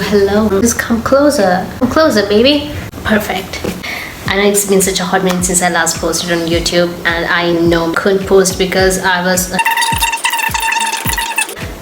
hello. Just come closer. Come closer, baby. Perfect. I know it's been such a hot minute since I last posted on YouTube, and I know I couldn't post because I was...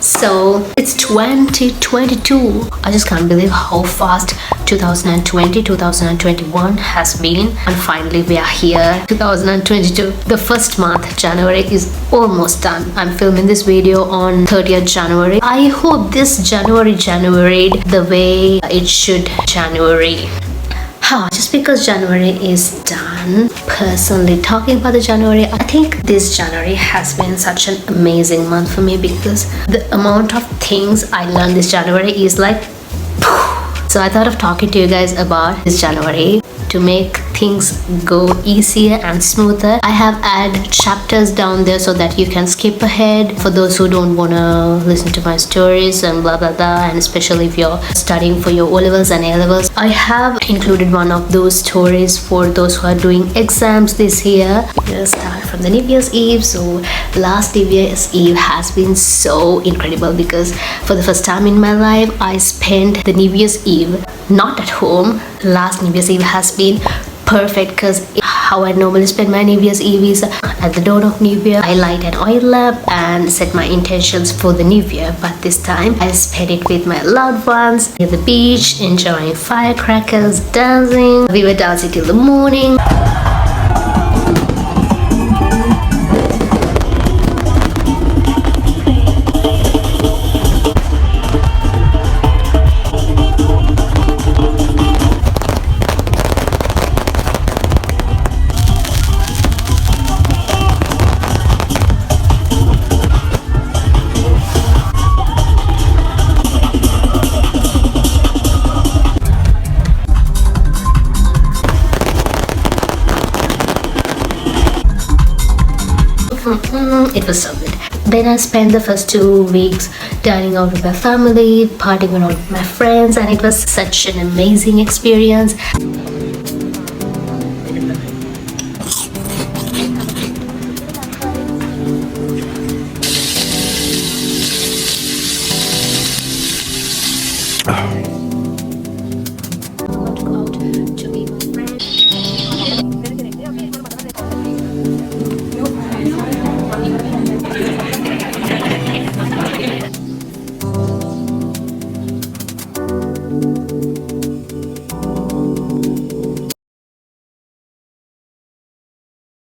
So it's 2022. I just can't believe how fast 2020, 2021 has been, and finally we are here. 2022, the first month, January, is almost done. I'm filming this video on 30th January. I hope this January the way it should January. Just because January is done, personally talking about the January, I think this January has been such an amazing month for me because the amount of things I learned this January is like so I thought of talking to you guys about this January to make things go easier and smoother. I have added chapters down there so that you can skip ahead for those who don't want to listen to my stories and blah blah blah, and especially if you're studying for your O-levels and A-levels. I have included one of those stories for those who are doing exams this year. We'll start from the New Year's Eve. So last New Year's Eve has been so incredible because for the first time in my life I spent the New Year's Eve not at home. Last New Year's Eve has been perfect because how I normally spend my New Year's Eve is at the dawn of New Year. I light an oil lamp and set my intentions for the New Year, but this time I spent it with my loved ones at the beach, enjoying firecrackers, dancing. We were dancing till the morning. It was so good. Then I spent the first 2 weeks dining out with my family, partying around with my friends, and it was such an amazing experience.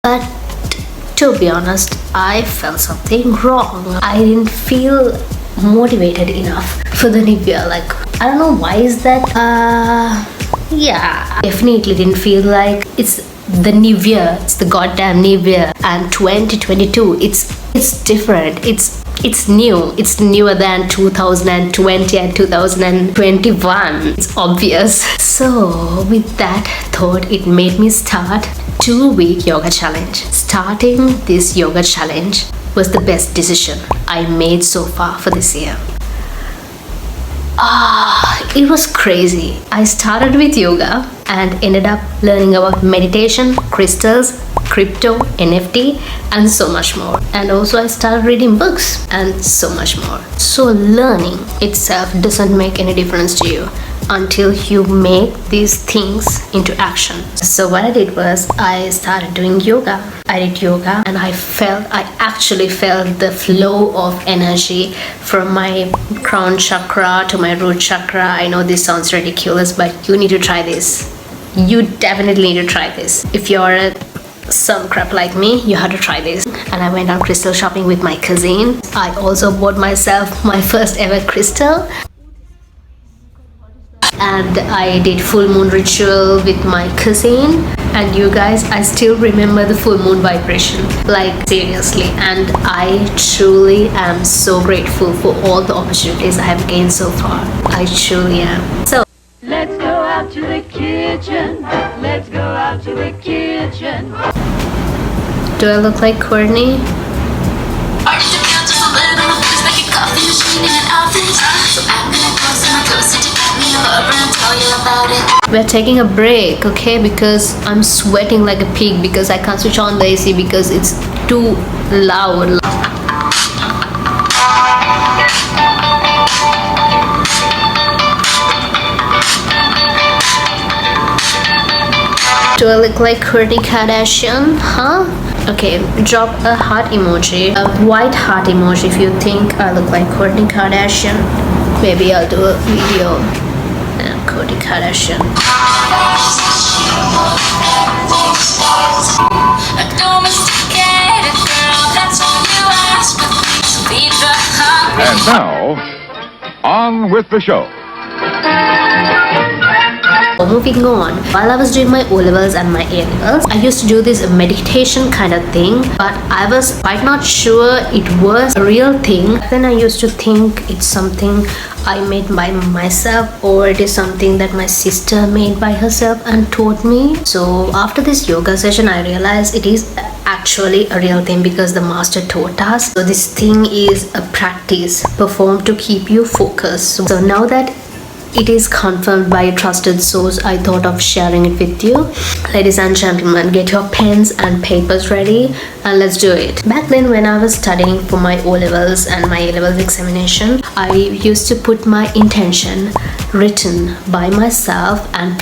But to be honest, I felt something wrong. I didn't feel motivated enough for the New Year. Like, I don't know why is that. Yeah, definitely didn't feel like it's the New Year. It's the goddamn New Year. And 2022, it's different. It's new. It's newer than 2020 and 2021. It's obvious. So with that thought, it made me start 2-week yoga challenge. Starting this yoga challenge was the best decision I made so far for this year. It was crazy. I started with yoga and ended up learning about meditation, crystals, crypto, NFT, and so much more. And also I started reading books and so much more. So learning itself doesn't make any difference to you until you make these things into action. So what I did was I started doing yoga. I did yoga and I actually felt the flow of energy from my crown chakra to my root chakra. I know this sounds ridiculous, but you need to try this. You definitely need to try this. If you're some crap like me, you have to try this. And I went on crystal shopping with my cousin. I also bought myself my first ever crystal. And I did full moon ritual with my cousin, and you guys, I still remember the full moon vibration, like seriously, and I truly am so grateful for all the opportunities I have gained so far. I truly am. So let's go out to the kitchen. Let's go out to the kitchen. do I look like Courtney? We're taking a break, okay, because I'm sweating like a pig because I can't switch on the AC because it's too loud. Do I look like Kourtney Kardashian? Huh? Okay, drop a heart emoji, a white heart emoji if you think I look like Kourtney Kardashian. Maybe I'll do a video. Kourtney Kardashian. And now, on with the show. Moving on, while I was doing my O-levels and my A-levels, I used to do this meditation kind of thing, but I was quite not sure it was a real thing. Then I used to think it's something I made by myself, or it is something that my sister made by herself and taught me. So after this yoga session, I realized it is actually a real thing because the master taught us. So this thing is a practice performed to keep you focused. So now that it is confirmed by a trusted source, I thought of sharing it with you. Ladies and gentlemen, get your pens and papers ready and let's do it. Back then when I was studying for my O-levels and my A-levels examination, I used to put my intention written by myself and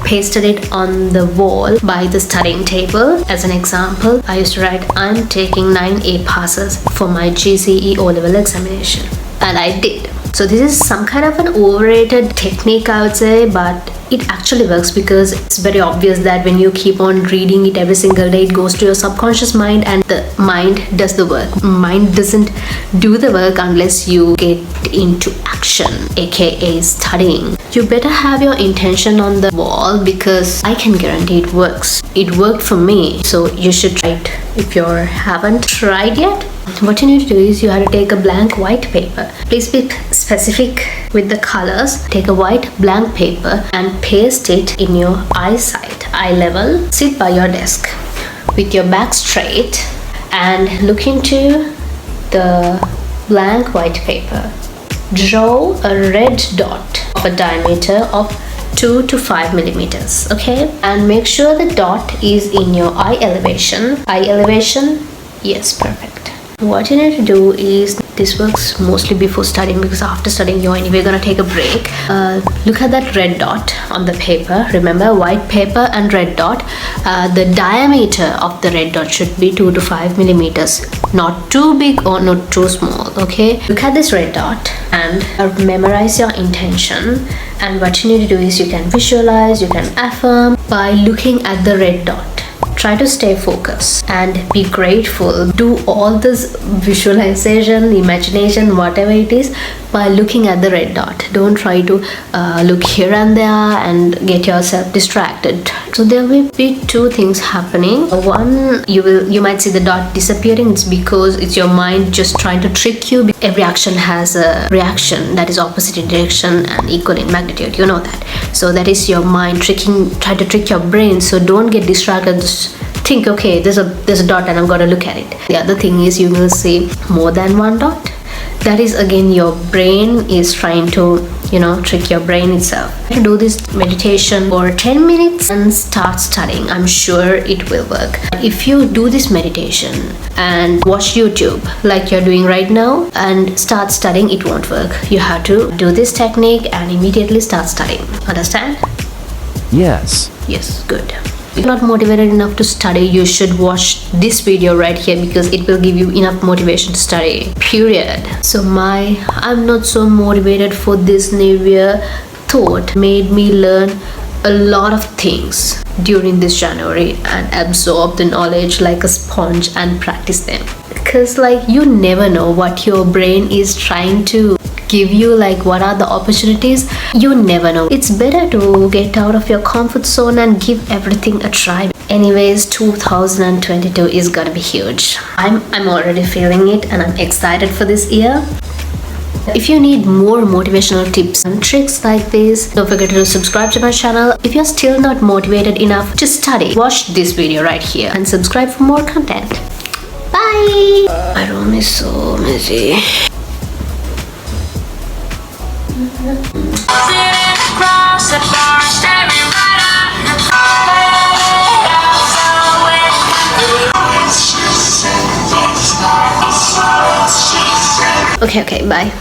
pasted it on the wall by the studying table. As an example, I used to write, I'm taking 9 A passes for my GCE O-level examination. And I did. So this is some kind of an overrated technique, I would say, but it actually works because it's very obvious that when you keep on reading it every single day, it goes to your subconscious mind and the mind does the work. Mind doesn't do the work unless you get into action, aka studying. You better have your intention on the wall because I can guarantee it works. It worked for me, so you should try it if you haven't tried yet. What you need to do is you have to take a blank white paper. Please be specific with the colors. Take a white blank paper and paste it in your eye level. Sit by your desk with your back straight and look into the blank white paper. Draw a red dot of a diameter of 2 to 5 millimeters, okay? And make sure the dot is in your eye elevation. Eye elevation, yes, perfect. What you need to do is, this works mostly before studying because after studying you're anyway gonna take a break. Look at that red dot on the paper. Remember, white paper and red dot. The diameter of the red dot should be 2 to 5 millimeters. Not too big or not too small, okay? Look at this red dot and memorize your intention. And what you need to do is you can visualize, you can affirm by looking at the red dot. Try to stay focused and be grateful. Do all this visualization, imagination, whatever it is, by looking at the red dot. Don't try to look here and there and get yourself distracted. So there will be two things happening. One, you might see the dot disappearing. It's because it's your mind just trying to trick you. Every action has a reaction that is opposite in direction and equal in magnitude. You know that. So that is your mind trying to trick your brain. So don't get distracted. Just think, okay, there's a dot and I'm gonna look at it. The other thing is you will see more than one dot. That is again your brain is trying to trick your brain itself. To do this meditation for 10 minutes and start studying. I'm sure it will work. If you do this meditation and watch YouTube like you're doing right now and start studying, it won't work. You have to do this technique and immediately start studying. Understand? Yes. Yes, good. If you're not motivated enough to study, you should watch this video right here because it will give you enough motivation to study, period. So I'm not so motivated for this new year thought made me learn a lot of things during this January and absorb the knowledge like a sponge and practice them. Because you never know what your brain is trying to give you, what are the opportunities. You never know. It's better to get out of your comfort zone and give everything a try. Anyways, 2022 is gonna be huge. I'm already feeling it and I'm excited for this year. If you need more motivational tips and tricks like this, don't forget to subscribe to my channel. If you're still not motivated enough to study, watch this video right here and subscribe for more content. Bye! My room is so messy. Okay, bye.